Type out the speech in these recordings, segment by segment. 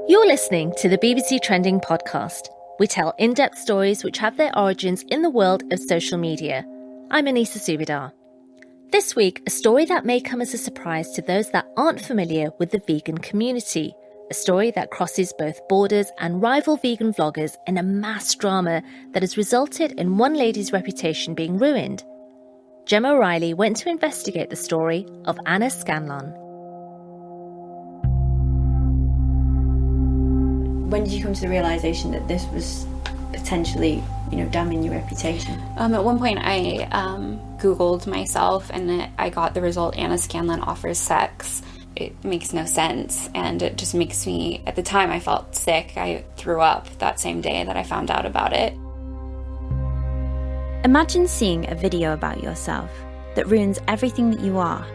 You're listening to the BBC Trending podcast. We tell in-depth stories which have their origins in the world of social media. I'm Anisa Subidar. This week, a story that may come as a surprise to those that aren't familiar with the vegan community. A story that crosses both borders and rival vegan vloggers in a mass drama that has resulted in one lady's reputation being ruined. Gemma O'Reilly went to investigate the story of Anna Scanlon. When did you come to the realisation that this was potentially, damning your reputation? At one point I Googled myself and I got the result, Anna Scanlon offers sex. It makes no sense, and it just makes me, at the time I felt sick. I threw up that same day that I found out about it. Imagine seeing a video about yourself that ruins everything that you are,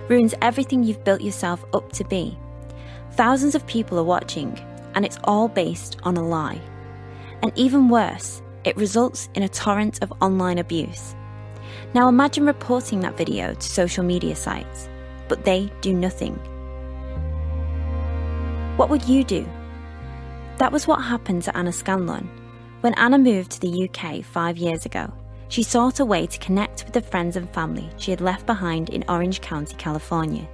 ruins everything you've built yourself up to be. Thousands of people are watching, and it's all based on a lie. And even worse, it results in a torrent of online abuse. Now imagine reporting that video to social media sites, but they do nothing. What would you do? That was what happened to Anna Scanlon. When Anna moved to the UK 5 years ago, she sought a way to connect with the friends and family she had left behind in Orange County, California.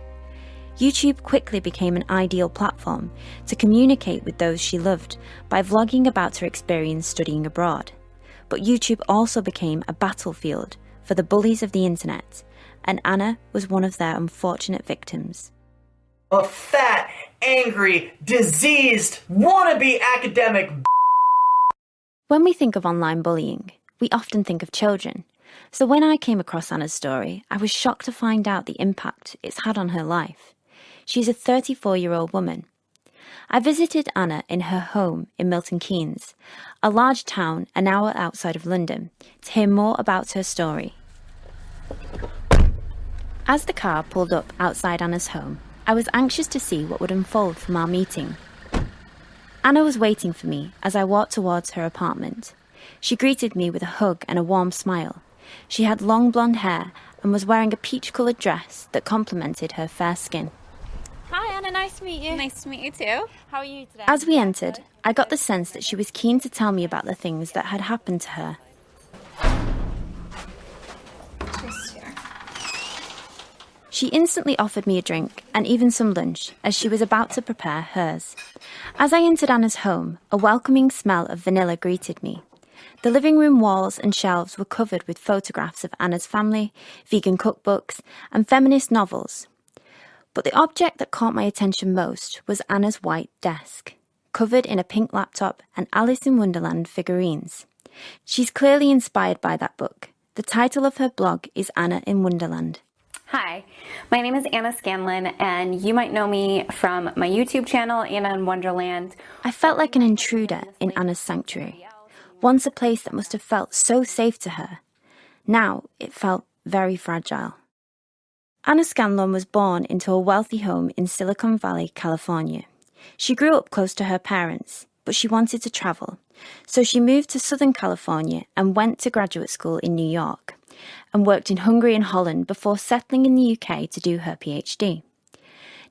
YouTube quickly became an ideal platform to communicate with those she loved by vlogging about her experience studying abroad. But YouTube also became a battlefield for the bullies of the internet, and Anna was one of their unfortunate victims. A fat, angry, diseased, wannabe academic. When we think of online bullying, we often think of children. So when I came across Anna's story, I was shocked to find out the impact it's had on her life. She's a 34-year-old woman. I visited Anna in her home in Milton Keynes, a large town an hour outside of London, to hear more about her story. As the car pulled up outside Anna's home, I was anxious to see what would unfold from our meeting. Anna was waiting for me as I walked towards her apartment. She greeted me with a hug and a warm smile. She had long blonde hair and was wearing a peach-coloured dress that complemented her fair skin. Hi Anna, nice to meet you. Nice to meet you too. How are you today? As we entered, I got the sense that she was keen to tell me about the things that had happened to her. Just here. She instantly offered me a drink and even some lunch as she was about to prepare hers. As I entered Anna's home, a welcoming smell of vanilla greeted me. The living room walls and shelves were covered with photographs of Anna's family, vegan cookbooks, and feminist novels. But the object that caught my attention most was Anna's white desk, covered in a pink laptop and Alice in Wonderland figurines. She's clearly inspired by that book. The title of her blog is Anna in Wonderland. Hi, my name is Anna Scanlon, and you might know me from my YouTube channel, Anna in Wonderland. I felt like an intruder in Anna's sanctuary. Once a place that must have felt so safe to her. Now it felt very fragile. Anna Scanlon was born into a wealthy home in Silicon Valley, California. She grew up close to her parents, but she wanted to travel. So she moved to Southern California and went to graduate school in New York, and worked in Hungary and Holland before settling in the UK to do her PhD.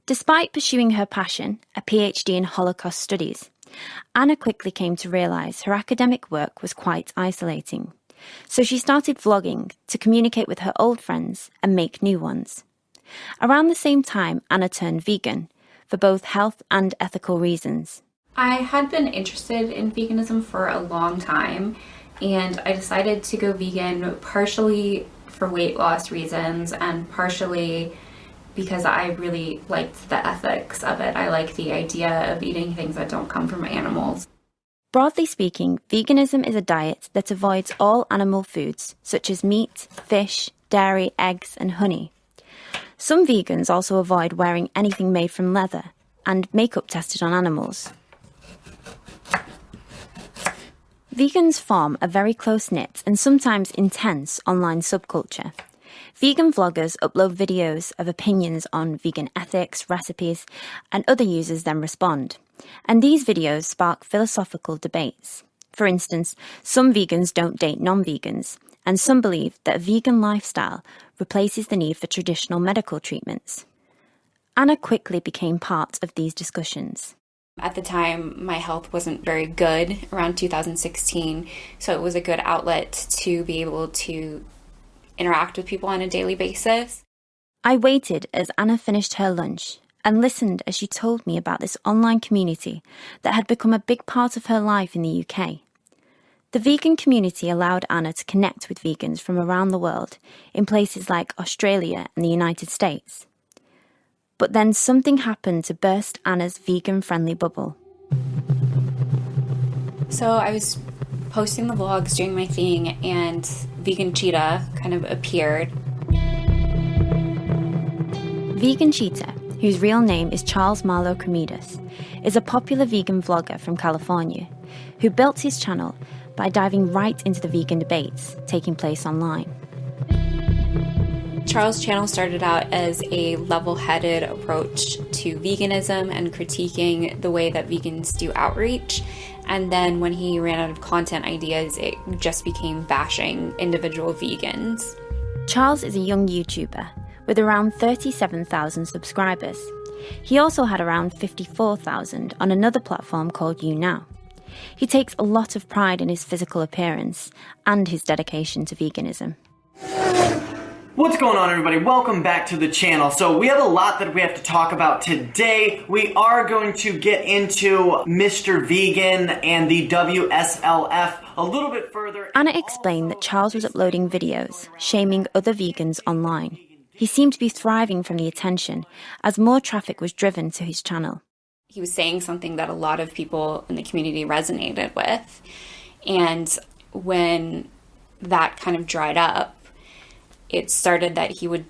Despite pursuing her passion, a PhD in Holocaust studies, Anna quickly came to realise her academic work was quite isolating. So she started vlogging to communicate with her old friends and make new ones. Around the same time, Anna turned vegan, for both health and ethical reasons. I had been interested in veganism for a long time, and I decided to go vegan partially for weight loss reasons and partially because I really liked the ethics of it. I like the idea of eating things that don't come from animals. Broadly speaking, veganism is a diet that avoids all animal foods, such as meat, fish, dairy, eggs, and honey. Some vegans also avoid wearing anything made from leather and makeup tested on animals. Vegans form a very close-knit and sometimes intense online subculture. Vegan vloggers upload videos of opinions on vegan ethics, recipes, and other users then respond. And these videos spark philosophical debates. For instance, some vegans don't date non-vegans, and some believe that a vegan lifestyle replaces the need for traditional medical treatments. Anna quickly became part of these discussions. At the time, my health wasn't very good around 2016, so it was a good outlet to be able to interact with people on a daily basis. I waited as Anna finished her lunch and listened as she told me about this online community that had become a big part of her life in the UK. The vegan community allowed Anna to connect with vegans from around the world in places like Australia and the United States. But then something happened to burst Anna's vegan-friendly bubble. So I was posting the vlogs, doing my thing, and vegan Cheeah kind of appeared. Vegan Cheeah, whose real name is Charles Marlowe Cremidas, is a popular vegan vlogger from California who built his channel by diving right into the vegan debates taking place online. Charles' channel started out as a level-headed approach to veganism and critiquing the way that vegans do outreach. And then when he ran out of content ideas, it just became bashing individual vegans. Charles is a young YouTuber with around 37,000 subscribers. He also had around 54,000 on another platform called YouNow. He takes a lot of pride in his physical appearance and his dedication to veganism. What's going on, everybody? Welcome back to the channel. So we have a lot that we have to talk about today. We are going to get into Mr. Vegan and the WSLF a little bit further. Anna explained that Charles was uploading videos, shaming other vegans online. He seemed to be thriving from the attention as more traffic was driven to his channel. He was saying something that a lot of people in the community resonated with. And when that kind of dried up, it started that he would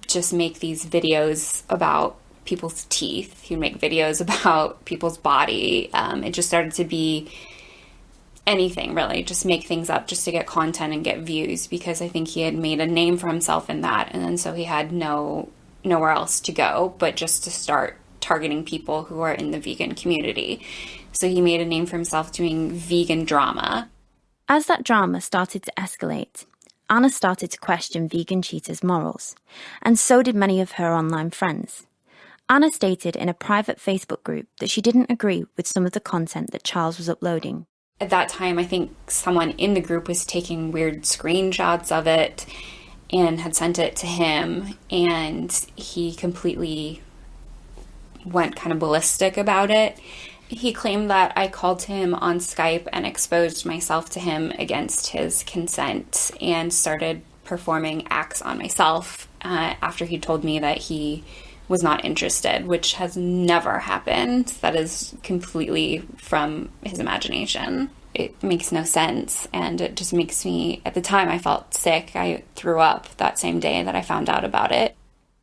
just make these videos about people's teeth. He would make videos about people's body. It just started to be anything, really. Just make things up just to get content and get views, because I think he had made a name for himself in that. And then so he had nowhere else to go but just to start targeting people who are in the vegan community. So he made a name for himself doing vegan drama. As that drama started to escalate, Anna started to question vegan Cheetah's morals, and so did many of her online friends. Anna stated in a private Facebook group that she didn't agree with some of the content that Charles was uploading. At that time, I think someone in the group was taking weird screenshots of it and had sent it to him, and he completely went kind of ballistic about it. He claimed that I called him on Skype and exposed myself to him against his consent and started performing acts on myself after he told me that he was not interested, which has never happened. That is completely from his imagination. It makes no sense, and it just makes me, at the time I felt sick. I threw up that same day that I found out about it.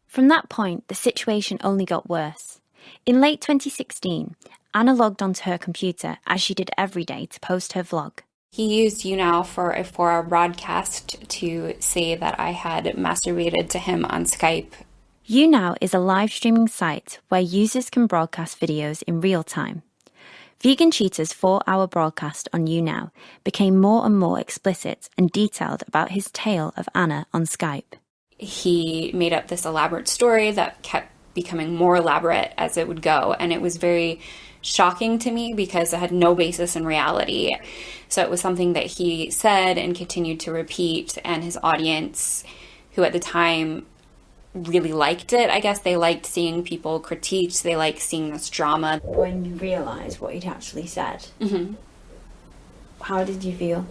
From that point, the situation only got worse. In late 2016, Anna logged onto her computer, as she did every day, to post her vlog. He used YouNow for a 4-hour broadcast to say that I had masturbated to him on Skype. YouNow is a live streaming site where users can broadcast videos in real time. Vegan Cheetah's 4-hour broadcast on YouNow became more and more explicit and detailed about his tale of Anna on Skype. He made up this elaborate story that kept becoming more elaborate as it would go, and it was very shocking to me because it had no basis in reality. So it was something that he said and continued to repeat, and his audience, who at the time really liked it, I guess they liked seeing people critiqued, they liked seeing this drama. When you realised what he'd actually said, how did you feel?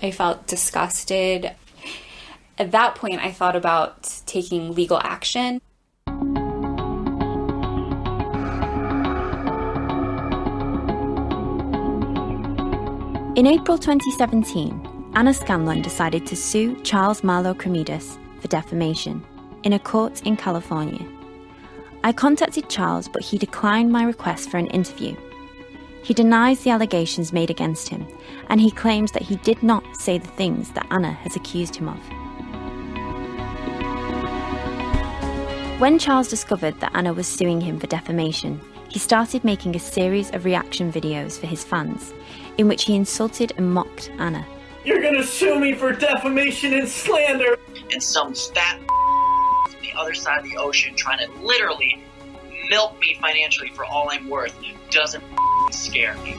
I felt disgusted. At that point, I thought about taking legal action. In April 2017, Anna Scanlon decided to sue Charles Marlowe Cremidas for defamation in a court in California. I contacted Charles, but he declined my request for an interview. He denies the allegations made against him, and he claims that he did not say the things that Anna has accused him of. When Charles discovered that Anna was suing him for defamation, he started making a series of reaction videos for his fans, in which he insulted and mocked Anna. You're gonna sue me for defamation and slander! And some fat from the other side of the ocean trying to literally milk me financially for all I'm worth doesn't scare me.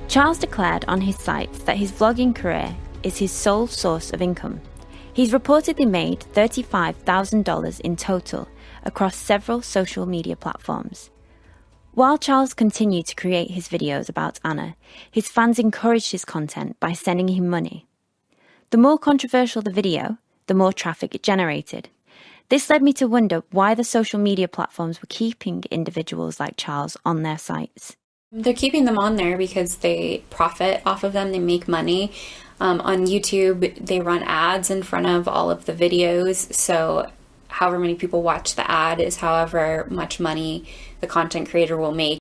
Charles declared on his sites that his vlogging career is his sole source of income. He's reportedly made $35,000 in total across several social media platforms. While Charles continued to create his videos about Anna, his fans encouraged his content by sending him money. The more controversial the video, the more traffic it generated. This led me to wonder why the social media platforms were keeping individuals like Charles on their sites. They're keeping them on there because they profit off of them, they make money. On YouTube, they run ads in front of all of the videos, so however many people watch the ad is however much money the content creator will make.